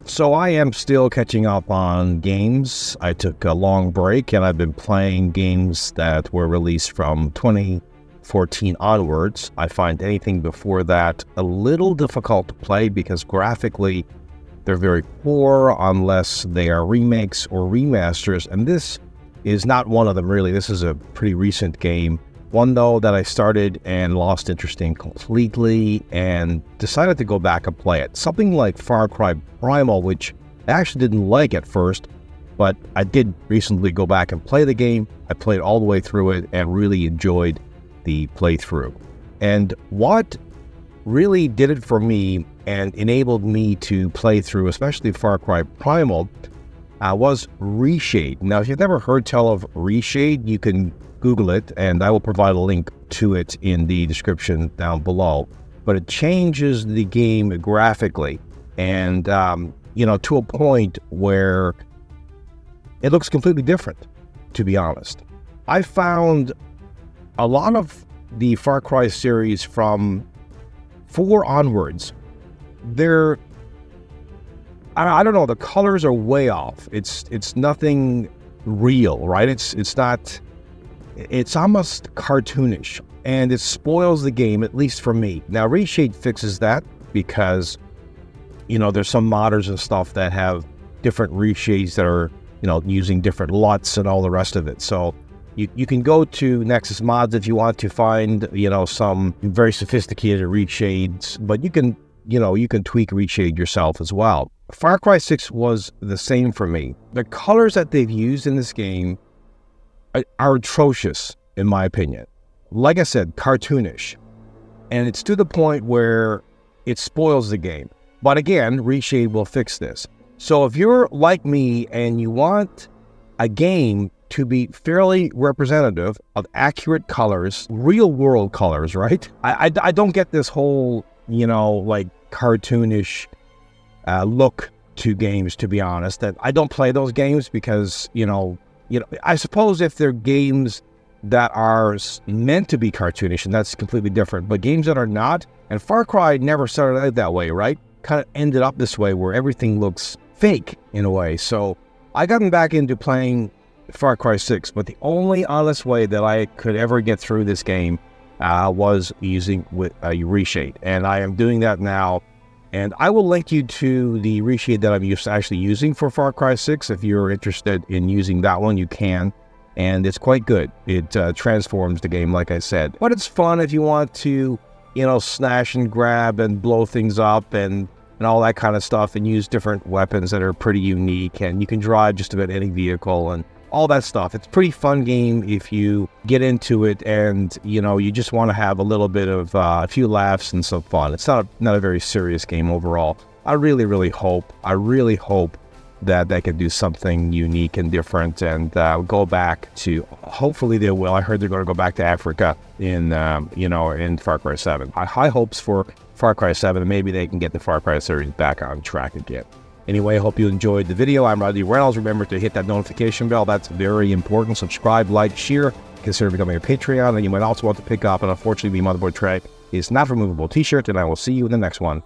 So I am still catching up on games. I took a long break and I've been playing games that were released from 2014 onwards. I find anything before that a little difficult to play because graphically they're very poor unless they are remakes or remasters, and this is not one of them really. This is a pretty recent game. One though that I started and lost interest in completely and decided to go back and play it. Something like Far Cry Primal, which I actually didn't like at first, but I did recently go back and play the game. I played all the way through it and really enjoyed the playthrough. And what really did it for me and enabled me to play through, especially Far Cry Primal, was ReShade. Now, if you've never heard tell of ReShade, you can Google it, and I will provide a link to it in the description down below. But it changes the game graphically, and to a point where it looks completely different, to be honest. I found a lot of the Far Cry series from 4 onwards, I don't know, the colors are way off. It's nothing real, right? It's almost cartoonish, and it spoils the game, at least for me. Now, ReShade fixes that because, there's some modders and stuff that have different reshades that are, using different LUTs and all the rest of it. So you can go to Nexus Mods if you want to find, some very sophisticated reshades, but you can tweak reshade yourself as well. Far Cry 6 was the same for me. The colors that they've used in this game are atrocious, in my opinion. Like I said, cartoonish. And it's to the point where it spoils the game. But again, ReShade will fix this. So if you're like me and you want a game to be fairly representative of accurate colors, real world colors, right? I don't get this whole, cartoonish look to games, to be honest. That I don't play those games because, I suppose if they're games that are meant to be cartoonish, and that's completely different, but games that are not, and Far Cry never started out that way, right? Kind of ended up this way where everything looks fake in a way. So I gotten back into playing Far Cry 6, but the only honest way that I could ever get through this game was using with ReShade, and I am doing that now. And I will link you to the ReShade that I'm actually using for Far Cry 6. If you're interested in using that one, you can. And it's quite good. It transforms the game, like I said. But it's fun if you want to, snash and grab and blow things up and all that kind of stuff, and use different weapons that are pretty unique. And you can drive just about any vehicle and all that stuff. It's a pretty fun game if you get into it and, you just want to have a little bit of a few laughs and some fun. It's not a very serious game overall. I really, really hope that they can do something unique and different and go back to, hopefully they will. I heard they're going to go back to Africa in Far Cry 7. High hopes for Far Cry 7, and maybe they can get the Far Cry series back on track again. Anyway, I hope you enjoyed the video. I'm Rodney Reynolds. Remember to hit that notification bell. That's very important. Subscribe, like, share. Consider becoming a Patreon. And you might also want to pick up an Unfortunately Be Motherboard Tray is not removable t-shirt. And I will see you in the next one.